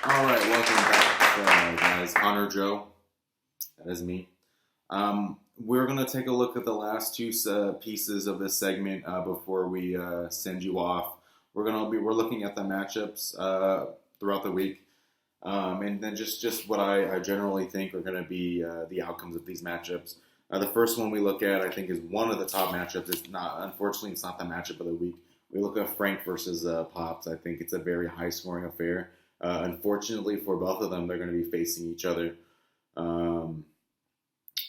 All right, welcome back, guys. Honor Joe, that is me. We're gonna take a look at the last two pieces of this segment before we send you off. We're looking at the matchups throughout the week, and then just what I generally think are gonna be the outcomes of these matchups. The first one we look at, I think, is one of the top matchups. It's not, unfortunately, it's not the matchup of the week. We look at Frank versus Pops. I think it's a very high scoring affair. Unfortunately for both of them, they're going to be facing each other, um,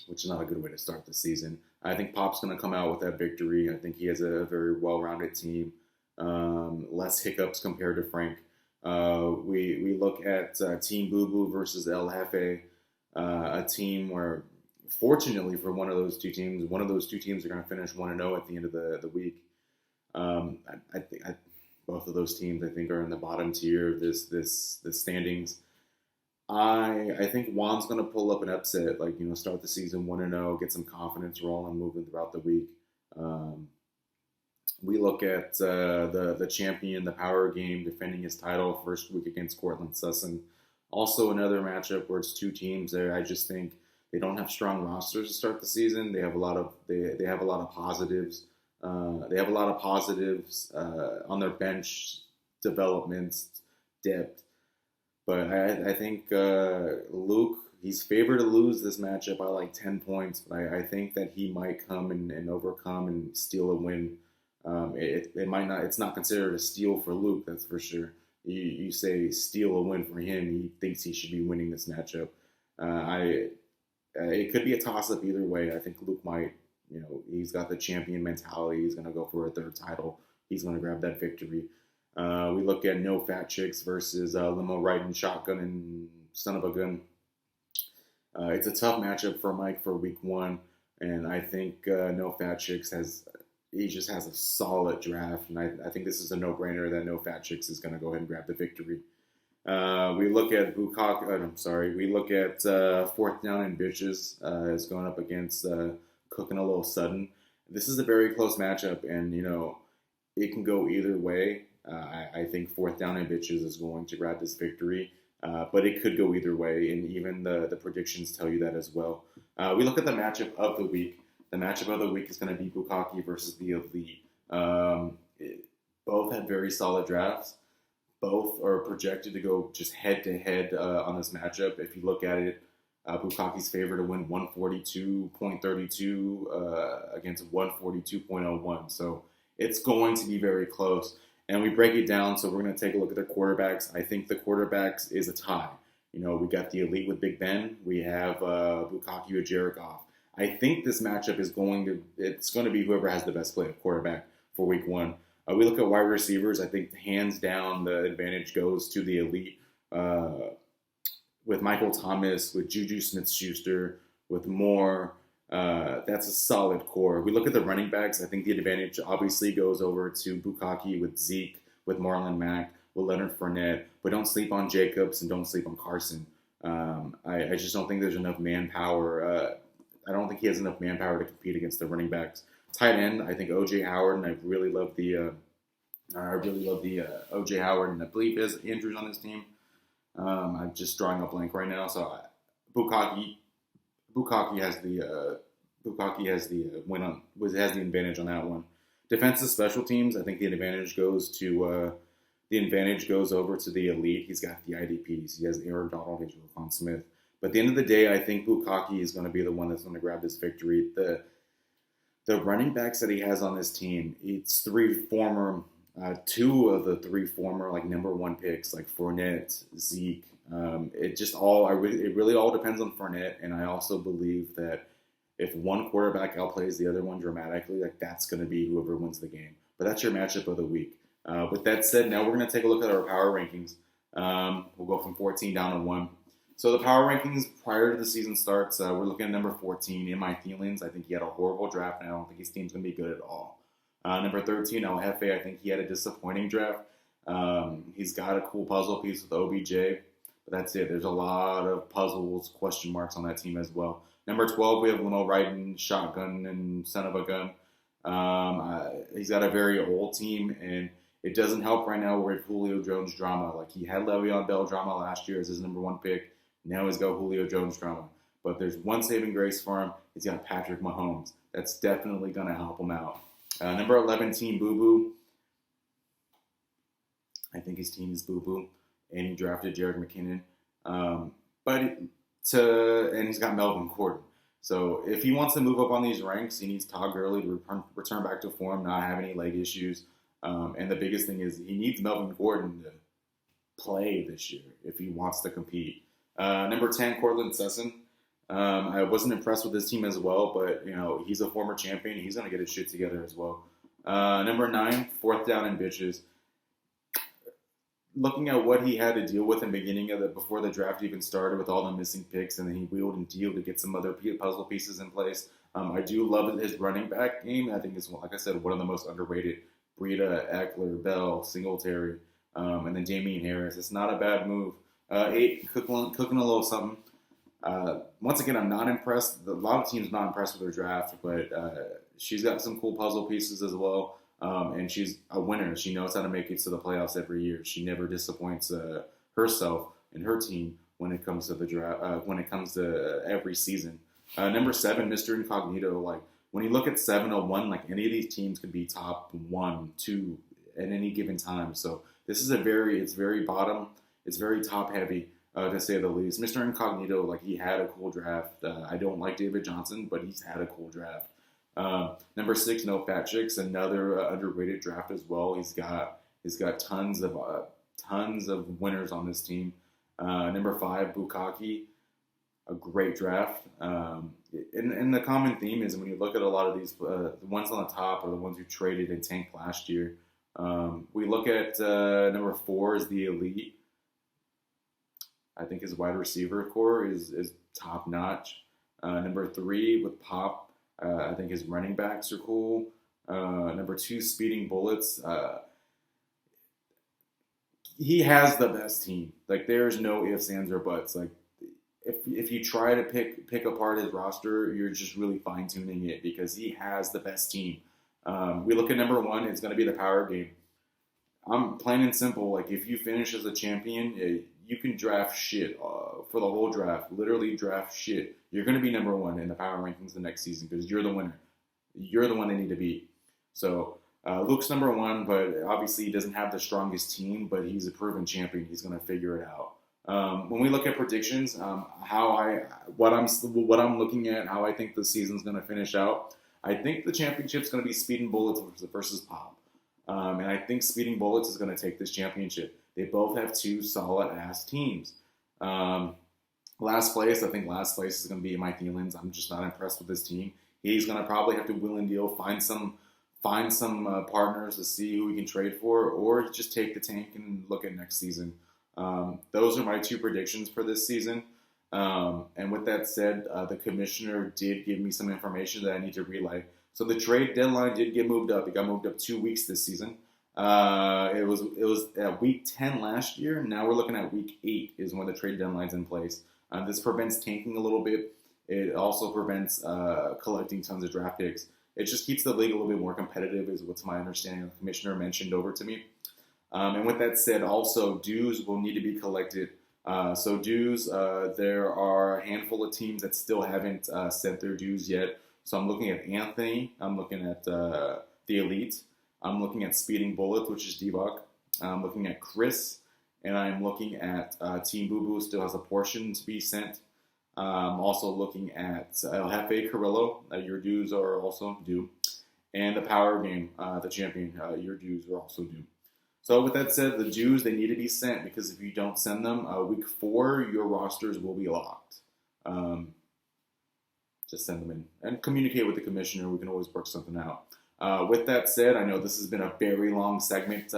which is not a good way to start the season. I think Pop's going to come out with that victory. I think he has a very well-rounded team, less hiccups compared to Frank. We look at Team Boo Boo versus El Jefe, a team where, fortunately for one of those two teams are going to finish 1-0 at the end of the week. I think both of those teams, I think, are in the bottom tier of this standings. I think Juan's going to pull up an upset, start the season 1-0, get some confidence rolling, moving throughout the week. We look at the champion, the Power Game, defending his title first week against Cortland Sutton. Also another matchup where it's two teams there. I just think they don't have strong rosters to start the season. They have a lot of positives. They have a lot of positives on their bench, developments, depth. But I think Luke, he's favored to lose this matchup by like 10 points. But I think that he might come and overcome and steal a win. It might not. It's not considered a steal for Luke, that's for sure. You say steal a win for him. He thinks he should be winning this matchup. It could be a toss-up either way. I think Luke might. He's got the champion mentality. He's going to go for a third title. He's going to grab that victory. We look at No Fat Chicks versus Limo Riding Shotgun and Son of a Gun. It's a tough matchup for Mike for week one, and I think No Fat Chicks just has a solid draft, and I think this is a no-brainer that No Fat Chicks is going to go ahead and grab the victory. We look at We look at Fourth Down and Bitches is going up against Cooking a Little Sudden. This is a very close matchup, and it can go either way. I think Fourth Down and Bitches is going to grab this victory, but it could go either way, and even the predictions tell you that as well. We look at the matchup of the week. The matchup of the week is going to be Bukaki versus the Elite. Both had very solid drafts. Both are projected to go just head-to-head on this matchup. If you look at it, Bukaki's favored to win 142.32 against 142.01. So it's going to be very close. And we break it down, so we're going to take a look at the quarterbacks. I think the quarterbacks is a tie. We got the Elite with Big Ben. We have Bukaki with Jared Goff. I think this matchup is going to be whoever has the best play of quarterback for week one. We look at wide receivers. I think hands down the advantage goes to the Elite. With Michael Thomas, with Juju Smith-Schuster, with Moore, that's a solid core. We look at the running backs. I think the advantage obviously goes over to Bukaki with Zeke, with Marlon Mack, with Leonard Fournette. But don't sleep on Jacobs and don't sleep on Carson. I just don't think there's enough manpower. I don't think he has enough manpower to compete against the running backs. Tight end, I think O.J. Howard, and I really love the O.J. Howard, and I believe he has Andrews on this team. I'm just drawing a blank right now. So Bukaki has the advantage on that one. Defensive special teams, I think the advantage goes over to the Elite. He's got the IDPs. He has Aaron Donald. He has Roquan Smith. But at the end of the day, I think Bukaki is going to be the one that's going to grab this victory. The running backs that he has on this team, it's two of the three former number one picks, like Fournette, Zeke. It really all depends on Fournette, and I also believe that if one quarterback outplays the other one dramatically, that's going to be whoever wins the game. But that's your matchup of the week. With that said, now we're going to take a look at our power rankings. We'll go from 14 down to 1. So the power rankings prior to the season starts, we're looking at number 14, M.I. Thielens. I think he had a horrible draft, and I don't think his team's going to be good at all. Number 13, El Jefe. I think he had a disappointing draft. He's got a cool puzzle piece with OBJ, but that's it. There's a lot of puzzles, question marks on that team as well. Number 12, we have Limo Riding Shotgun and Son of a Gun. He's got a very old team, and It doesn't help right now with Julio Jones drama. Like, he had Le'Veon Bell drama last year as his number 1 pick. Now he's got Julio Jones drama. But there's one saving grace for him. He's got Patrick Mahomes. That's definitely going to help him out. Number 11, Team Boo Boo. I think his team is Boo Boo. And he drafted Jerick McKinnon. And he's got Melvin Gordon. So if he wants to move up on these ranks, he needs Todd Gurley to return back to form, not have any leg issues. And the biggest thing is he needs Melvin Gordon to play this year if he wants to compete. Number 10, Cortland Sutton. I wasn't impressed with his team as well, but he's a former champion. He's going to get his shit together as well. Number 9, 4th down and bitches. Looking at what he had to deal with in the beginning of before the draft even started with all the missing picks, and then he wheeled and dealed to get some other puzzle pieces in place. I do love his running back game. I think it's, like I said, one of the most underrated. Breida, Eckler, Bell, Singletary, and then Damian Harris. It's not a bad move. 8, cooking a little something. Once again, I'm not impressed. A lot of teams not impressed with her draft, but she's got some cool puzzle pieces as well. And she's a winner. She knows how to make it to the playoffs every year. She never disappoints herself and her team when it comes to the draft. When it comes to every season. Number 7, Mr. Incognito. Like, when you look at 701, like, any of these teams could be top 1, 2 at any given time. So this is it's very bottom. It's very top heavy, to say the least. Mr. Incognito, like, he had a cool draft. I don't like David Johnson, but he's had a cool draft. Number 6, No Fat Chicks, another underrated draft as well. He's got tons of winners on this team. Number 5, Bukaki, a great draft. And the common theme is when you look at a lot of these, the ones on the top are the ones who traded and tanked last year. We look at number 4 is the Elite. I think his wide receiver core is top notch. Number 3 with Pop. I think his running backs are cool. Number 2, Speeding Bullets. He has the best team. Like, there's no ifs, ands, or buts. Like, if you try to pick apart his roster, you're just really fine tuning it because he has the best team. We look at number 1. It's going to be the power game. I'm plain and simple. Like, if you finish as a champion, you can draft shit for the whole draft. Literally draft shit. You're going to be number 1 in the power rankings the next season because you're the winner. You're the one they need to beat. So Luke's number 1, but obviously he doesn't have the strongest team, but he's a proven champion. He's going to figure it out. When we look at predictions, what I'm looking at, how I think the season's going to finish out, I think the championship's going to be Speeding Bullets versus Pop. And I think Speeding Bullets is going to take this championship. They both have 2 solid-ass teams. Last place is going to be Mike Thielens. I'm just not impressed with this team. He's going to probably have to wheel and deal, find some partners to see who he can trade for, or just take the tank and look at next season. Those are my 2 predictions for this season. And with that said, the commissioner did give me some information that I need to relay. So the trade deadline did get moved up. It got moved up 2 weeks this season. It was at week 10 last year. Now we're looking at week 8 is when the trade deadline's in place. This prevents tanking a little bit. It also prevents collecting tons of draft picks. It just keeps the league a little bit more competitive, is what's my understanding. The commissioner mentioned over to me. And with that said, also dues will need to be collected. So dues, there are a handful of teams that still haven't sent their dues yet. So I'm looking at Anthony. I'm looking at the Elite. I'm looking at Speeding Bullets, which is D-Buck. I'm looking at Chris. And I'm looking at Team Boo Boo still has a portion to be sent. I'm also looking at El Jefe Carrillo. Your dues are also due. And the Power Game, the champion, your dues are also due. So with that said, the dues, they need to be sent because if you don't send them, week 4, your rosters will be locked. Just send them in and communicate with the commissioner. We can always work something out. With that said, I know this has been a very long segment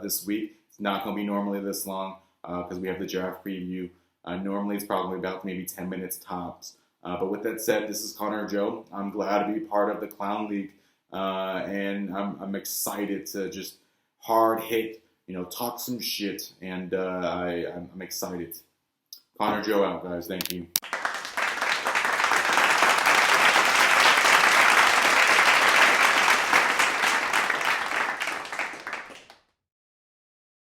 this week. It's not going to be normally this long because we have the draft preview. Normally it's probably about maybe 10 minutes tops. But with that said, this is Connor Joe. I'm glad to be part of the Clown League. And I'm excited to just hard hit, talk some shit. And I'm excited. Connor Joe out, guys. Thank you.